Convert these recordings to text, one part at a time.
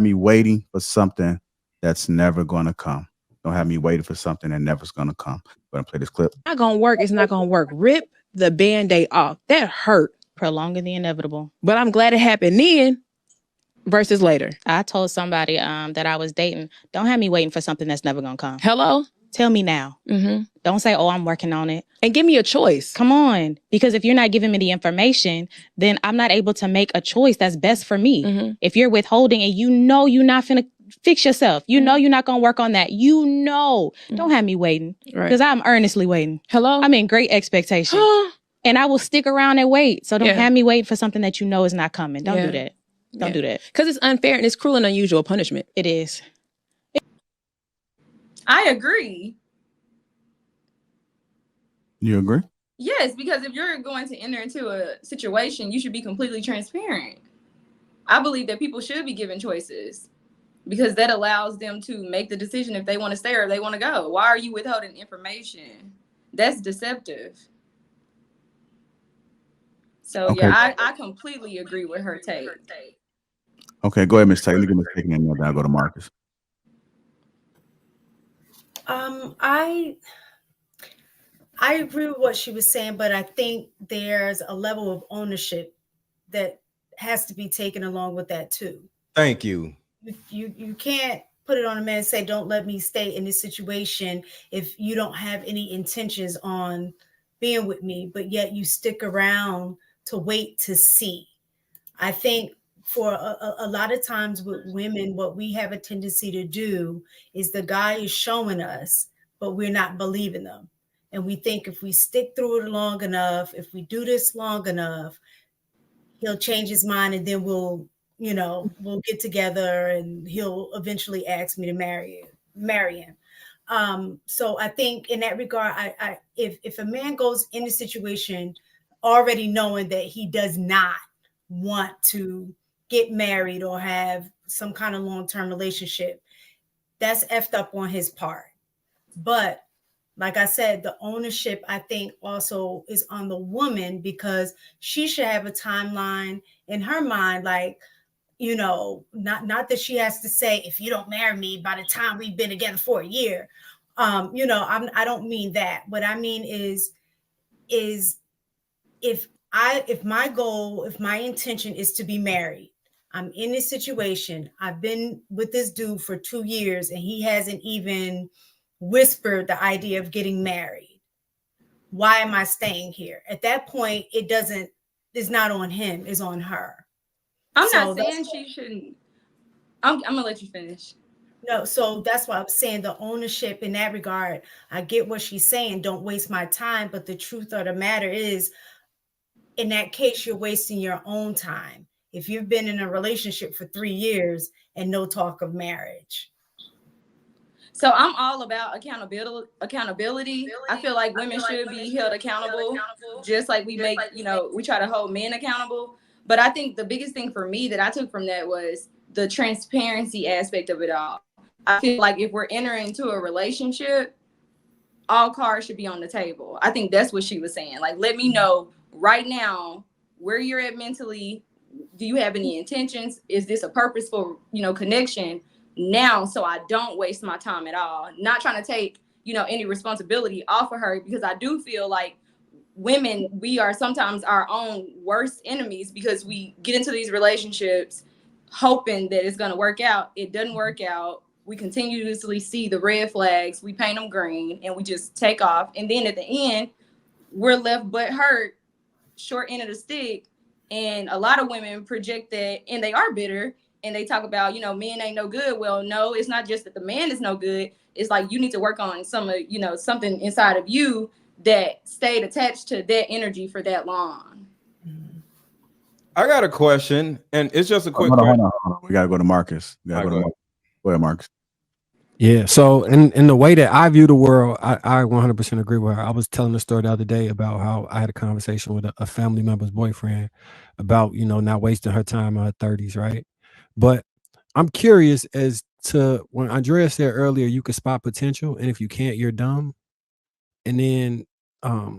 me waiting for something that's never going to come. Don't have me waiting for something that never's going to come. Gonna play this clip. Not gonna work. It's not gonna work. Rip the Band-Aid off. That hurt. Prolonging the inevitable. But I'm glad it happened then versus later. I told somebody that I was dating, don't have me waiting for something that's never gonna come. Hello? Tell me now. Mm-hmm. Don't say, oh, I'm working on it. And give me a choice. Come on. Because if you're not giving me the information, then I'm not able to make a choice that's best for me. Mm-hmm. If you're withholding and you know you're not finna fix yourself, you know you're not gonna work on that, don't have me waiting. Because I'm earnestly waiting. Hello? I'm in great expectation. And I will stick around and wait. So don't have me waiting for something that you know is not coming. Don't do that. Don't do that. Because it's unfair and it's cruel and unusual punishment. It is. I agree. You agree? Yes, because if you're going to enter into a situation, you should be completely transparent. I believe that people should be given choices because that allows them to make the decision if they want to stay or if they want to go. Why are you withholding information? That's deceptive. So, Okay. I completely agree with her take. Okay, go ahead, Ms. Taylor. Let me get Ms. Taylor in there, then I'll go to Marcus. I agree with what she was saying, but I think there's a level of ownership that has to be taken along with that too. Thank you. You can't put it on a man and say, don't let me stay in this situation if you don't have any intentions on being with me, but yet you stick around to wait to see. I think for a lot of times with women, what we have a tendency to do is the guy is showing us, but we're not believing them. And we think if we stick through it long enough, if we do this long enough, he'll change his mind and then we'll get together and he'll eventually ask me to marry him. So I think in that regard, if a man goes in a situation already knowing that he does not want to get married or have some kind of long-term relationship, that's effed up on his part. But like I said, the ownership, I think, also is on the woman because she should have a timeline in her mind, like, not that she has to say, if you don't marry me by the time we've been together for a year, I don't mean that. What I mean is if my intention is to be married, I'm in this situation, I've been with this dude for 2 years and he hasn't even whispered the idea of getting married. Why am I staying here? At that point, it's not on him, it's on her. I'm not saying she shouldn't. I'm gonna let you finish. No, so that's why I'm saying the ownership in that regard. I get what she's saying. Don't waste my time. But the truth of the matter is, in that case, you're wasting your own time. If you've been in a relationship for 3 years and no talk of marriage. So I'm all about accountability. I feel like women should be held accountable, just like we make, we try to hold men accountable. But I think the biggest thing for me that I took from that was the transparency aspect of it all. I feel like if we're entering into a relationship, all cards should be on the table. I think that's what she was saying. Like, let me know right now where you're at mentally. Do you have any intentions? Is this a purposeful, connection now, so I don't waste my time at all? Not trying to take, any responsibility off of her, because I do feel like women, we are sometimes our own worst enemies because we get into these relationships hoping that it's going to work out. It doesn't work out. We continuously see the red flags. We paint them green and we just take off. And then at the end, we're left but hurt, short end of the stick. And a lot of women project that, and they are bitter, and they talk about, men ain't no good. Well, no, it's not just that the man is no good. It's like you need to work on something inside of you that stayed attached to that energy for that long. I got a question, and it's just a quick question. Hold on. We gotta go to Marcus. Go ahead, Marcus. Yeah. So in the way that I view the world, I 100% agree with her. I was telling a story the other day about how I had a conversation with a family member's boyfriend about, not wasting her time in her 30s, right? But I'm curious as to when Andrea said earlier, you could spot potential, and if you can't, you're dumb. And then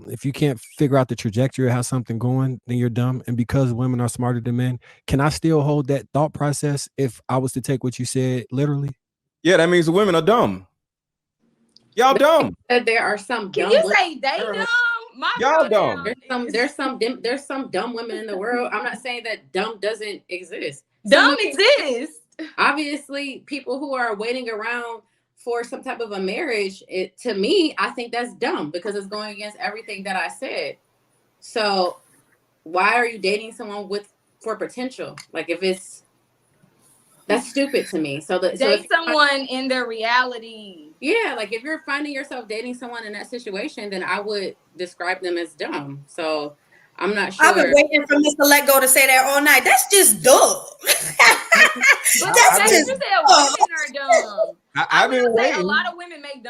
if you can't figure out the trajectory of how something going, then you're dumb. And because women are smarter than men, can I still hold that thought process if I was to take what you said literally? Yeah, that means the women are dumb. Y'all dumb. There are some. Can dumb you women say they dumb? My Y'all dumb. There's some dumb women in the world. I'm not saying that dumb doesn't exist. Dumb exists. Obviously, people who are waiting around for some type of a marriage, to me, I think that's dumb because it's going against everything that I said. So why are you dating someone for potential? Like that's stupid to me. Date someone in their reality. Yeah, like if you're finding yourself dating someone in that situation, then I would describe them as dumb. So I'm not sure. I've been waiting for Mr. LetGo to say that all night. That's just dumb. That's just women are dumb. I've been waiting. A lot of women make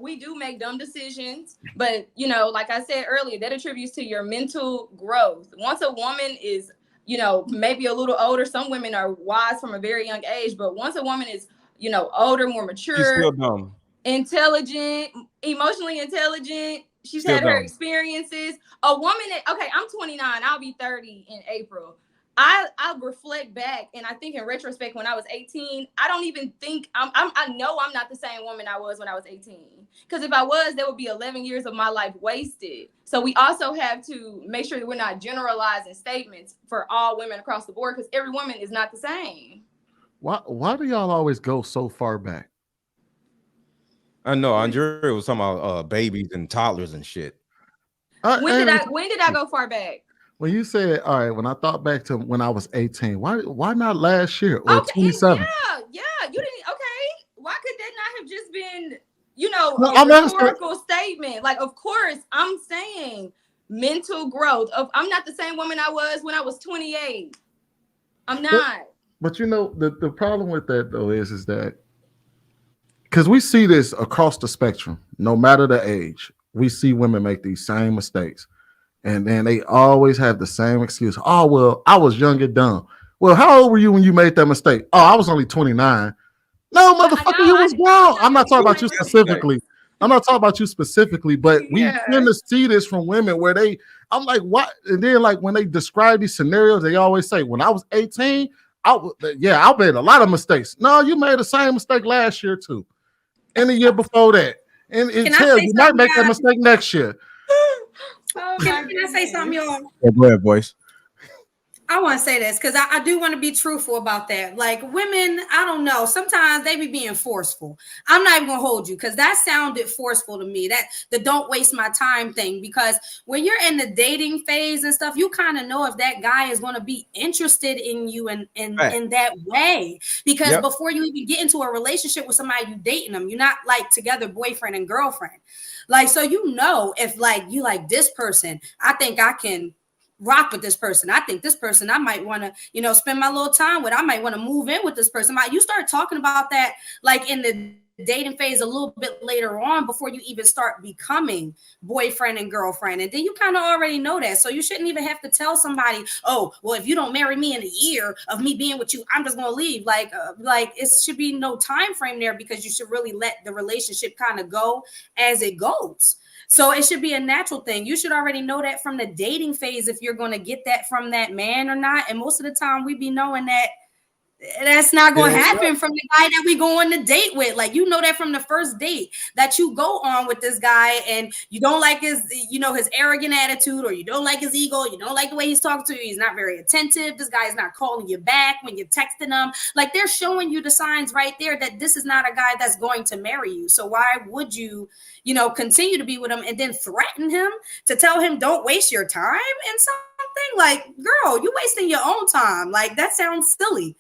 we do make dumb decisions, but you know, like I said earlier, that attributes to your mental growth. Once a woman is, you know, maybe a little older, some women are wise from a very young age, but once a woman is, you know, older, more mature, she's still dumb. Intelligent, emotionally intelligent, she's still had her experiences. A woman okay, I'm 29, I'll be 30 in April. I reflect back and I think in retrospect when I was 18, I don't even think I know I'm not the same woman I was when I was 18. Because if I was, there would be 11 years of my life wasted. So we also have to make sure that we're not generalizing statements for all women across the board because every woman is not the same. Why do y'all always go so far back? I know Andrea was talking about babies and toddlers and shit. When did I go far back? When you said, all right, when I thought back to when I was 18, why not last year or 27? Yeah, you didn't. Okay, why could that not have just been, you know, a rhetorical statement? Like, of course, I'm saying mental growth. I'm not the same woman I was when I was 28. I'm not. But you know, the problem with that though is that because we see this across the spectrum, no matter the age, we see women make these same mistakes. And then they always have the same excuse. Oh, well, I was young and dumb. Well, how old were you when you made that mistake? Oh, I was only 29. No, motherfucker, you was grown. I'm not talking about you specifically. But we tend to see this from women where I'm like, what? And then like when they describe these scenarios, they always say, when I was 18, I made a lot of mistakes. No, you made the same mistake last year too. And the year before that. And you might make that mistake next year. Can I say something, y'all? Yeah, go ahead, boys. I want to say this because I do want to be truthful about that. Like women, I don't know. Sometimes they be being forceful. I'm not even gonna hold you because that sounded forceful to me. That the don't waste my time thing. Because when you're in the dating phase and stuff, you kind of know if that guy is going to be interested in you in that way. Because before you even get into a relationship with somebody, you dating them. You're not like together boyfriend and girlfriend. Like, so you know if like you like this person, I think I can rock with this person. I think this person I might want to, you know, spend my little time with. I might want to move in with this person. You start talking about that like in the dating phase a little bit later on before you even start becoming boyfriend and girlfriend. And then you kind of already know that. So you shouldn't even have to tell somebody, oh, well, if you don't marry me in a year of me being with you, I'm just going to leave. Like it should be no time frame there because you should really let the relationship kind of go as it goes. So it should be a natural thing. You should already know that from the dating phase if you're going to get that from that man or not. And most of the time we be knowing that that's not going to happen from the guy that we go on the date with. Like, you know that from the first date that you go on with this guy and you don't like his, you know, his arrogant attitude, or you don't like his ego. You don't like the way he's talking to you. He's not very attentive. This guy is not calling you back when you're texting him. Like, they're showing you the signs right there that this is not a guy that's going to marry you. So why would you, you know, continue to be with him and then threaten him to tell him don't waste your time and something? Like, girl, you wasting your own time. Like, that sounds silly.